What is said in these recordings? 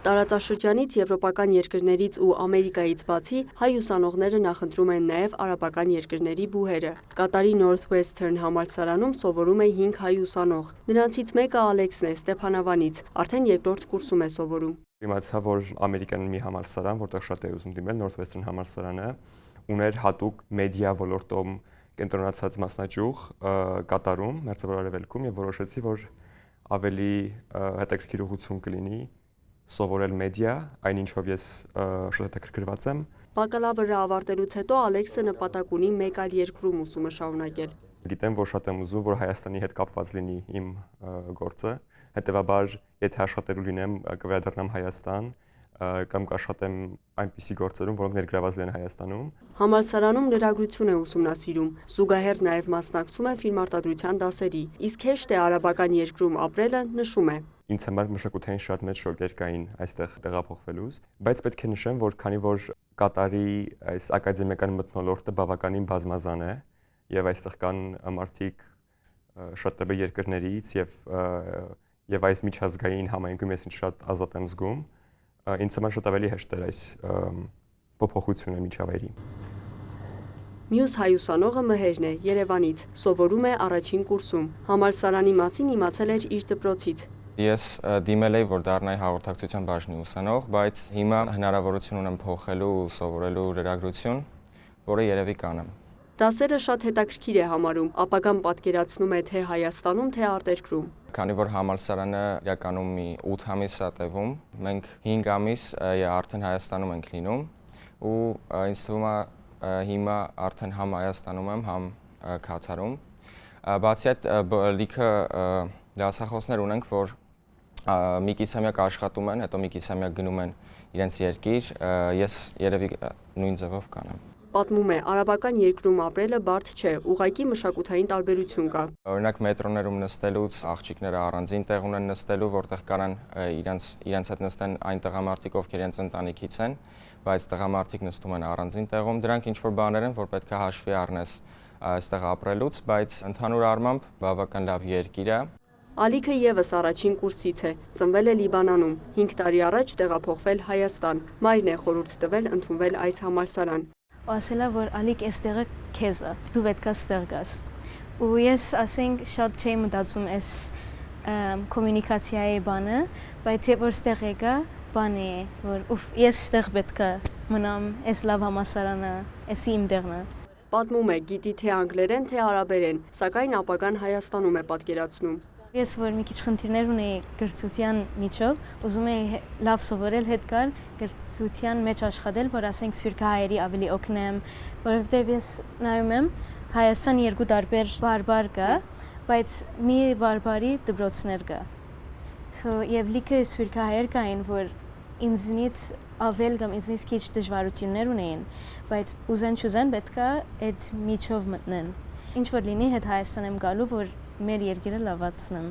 Տարածաշրջանից, եվրոպական երկրներից ու Ամերիկայից բացի, հայ ուսանողները նախընտրում են նաև արաբական երկրների բուհերը։ Կատարի Northwestern համալսարանում սովորում է 5 հայ ուսանող։ Նրանցից մեկը Ալեքսն է Ստեփանավանից, արդեն երկրորդ կուրսում է սովորում։ Իմացա, որ ամերիկյան մի համալսարան, որտեղ շատ է ուզում դիմել, Northwestern համալսարանը, ուներ հատուկ մեդիա ոլորտում կենտրոնացած մասնաճյուղ կատարում, Մերձավոր Արևելքում, եւ որոշեցի, որ ավելի հետաքրքիր ուղղություն կլինի սովորել մեդիա, այնինչով ես շատ հետաքրքրված եմ։ Բակալավրը ավարտելուց հետո Ալեքսը նպատակ ունի մեկ այլ երկրում ուսումը շարունակել։ Գիտեմ, որ շատ եմ ուզում, որ Հայաստանի հետ կապված լինի իմ գործը, հետևաբար, եթե աշխատելու լինեմ, կվերադառնամ Հայաստան կամ կաշխատեմ այնպիսի գործերում, որոնք ներգրաված են Հայաստանում։ Համալսարանում լրագրություն է ուսումնասիրում, զուգահեռ նաև մասնակցում է ֆիլմարտադրության դասերի, իսկ հեշտ է արաբական երկրում ապրելը, նշում է։ Ինձ համար մշակութային շատ մեծ շոկեր կային այստեղ տեղափոխվելուց, բայց պետք է նշեմ, որ քանի որ Կատարի այս ակադեմիական մթնոլորտը բավականին բազմազան է եւ այստեղ կան մարդիկ շատ տարբեր երկրներից եւ այս միջազգային համայնքում ես ինձ շատ ազատ եմ զգում, ինձ համար շատ ավելի հեշտ էր այս փոփոխությունը միջավայրի։ Մյուս հայ ուսանողը Մհերն է, Երևանից, սովորում է առաջին կուրսում։ Համալսարանի մասին իմացել էր իր դպրոցից։ Ես դիմել էի, որ դառնայի հաղորդակցության բաժնի ուսանող, բայց հիմա հնարավորություն ունեմ փոխելու ու սովորելու լրագրություն, որը երևի կանեմ։ Դասերը շատ հետաքրքիր է համարում, ապագան պատկերացնում է թե Հայաստանում, թե արտերկրում։ Քանի որ համալսարանը իրականում մի 8 ամիս է տևում, մենք 5 ամիս արդեն Հայաստանում ենք լինում ու ինձ թվում է հիմա արդեն համ Հայաստանում եմ, համ Քաթարում։ Բացի այդ լիքը դասախոսներ ունենք, որ մի կիսամյակ աշխատում են, հետո մի կիսամյակ գնում են իրենց երկիր, ես երևի նույն ձևով կանեմ։ Պատմում է, արաբական երկրում ապրելը բարդ չէ, ուղղակի մշակութային տարբերություն կա։ Օրինակ մետրոներում նստելուց աղջիկները առանձին տեղ ունեն նստելու, որտեղ կարան իրենց հետ նստեն այն տղամարդիկ, ովքեր իրենց ընտանիքից են, բայց տղամարդիկ նստում են առանձին տեղում։ Դրանք ինչ որ բաներ են, որ պետք է հաշվի առնես այստեղ ապրելուց, բայց ընդհանուր առմամբ բավական լավ երկիր է։ Ալիքը եւս առաջին կուրսից է, ծնվել է Լիբանանում, 5 տարի առաջ տեղափոխվել Հայաստան։ Մայրն է խորհուրդ տվել ընդունվել այս համալսարան։ Ասել է, որ Ալիկ էստեղը քեզ է, դու պետք է ստեղ գաս։ Ու ես ասենք շատ չէի մտածում այս կոմունիկացիայի բանը, բայց երբ որ ստեղ եկա, բան է, որ ես ստեղ պետք է մնամ, այս լավ համալսարանը, էսի իմ տեղն է։ Պատմում է, գիտի թե անգլերեն, թե արաբերեն, սակայն ապագան Հայաստանում է պատկերացնում։ Ես որ մի քիչ խնդիրներ ունեի կրթության միջով, ուզում էի լավ սովորել, հետ գալ կրթության մեջ աշխատել, որ ասենք սփյուռքահայերի ավելի օգնեմ, որովհետև ես նայում եմ Հայաստան երկու տարբեր բարբար կա, բայց մի բարբարի դպրոցներ կա։ Եվ լիքը սփյուռքահայեր կային, որ ինձնից ավել կամ ինձնից քիչ դժվարություններ ունեին, բայց ուզեն պետք է այդ միջով մտնեն։ Ինչ որ լինի, հետ Հայաստան եմ գալու, որ մեր երկիրը լավացնեմ։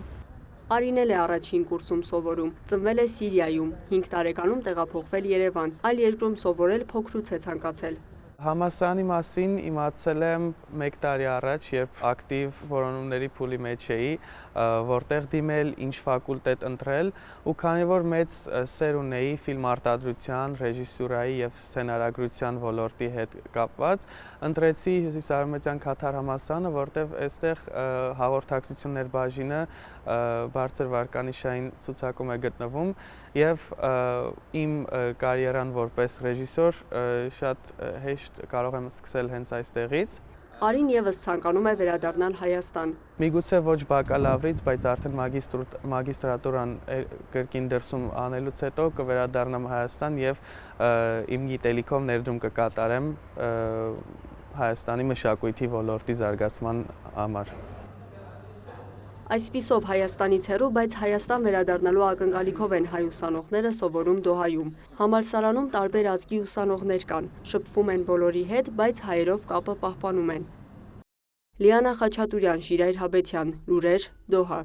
Արին է առաջին կուրսում սովորում, ծնվել է Սիրիայում, 5 տարեկանում տեղափոխվել Երևան, այլ երկրում սովորել փոքրուց է ցանկացել։ Համալսարանի մասին իմացել եմ 1 տարի առաջ, երբ ակտիվ որոնումների փուլի մեջ էի, որտեղ դիմել, ինչ ֆակուլտետ ընտրել, ու քանի որ մեծ սեր ունեի ֆիլմարտադրության, ռեժիսուրայի եւ սցենարագրության ոլորտի հետ կապված, ընտրեցի Հյուսիսարևմտյան Քաթար համալսարանը, որտեղ այստեղ հաղորդակցություններ բաժինը բարձր վարկանիշային ցուցակում է գտնվում եւ իմ կարիերան որպես ռեժիսոր շատ հեշտ կարող եմ սկսել հենց այստեղից։ Արին եւս ցանկանում է վերադառնալ Հայաստան։ Միգուցե ոչ բակալավրից, բայց արդեն մագիստրատուրան կրկին դրսում անելուց հետո կվերադառնամ Հայաստան եւ իմ գիտելիքով ներդրում կկատարեմ Հայաստանի մշակույթի ոլորտի զարգացման համար։ Այսպիսով Հայաստանից հեռու, բայց Հայաստան վերադառնալու ակնկալիքով են հայ ուսանողները սովորում Դոհայում։ Համալսարանում տարբեր ազգի ուսանողներ կան, շփվում են բոլորի հետ, բայց հայերով կապը պահպանում են։ Լիանա Խաչատուրյան, Շիրայր Հաբետյան, լուրեր, Դոհա։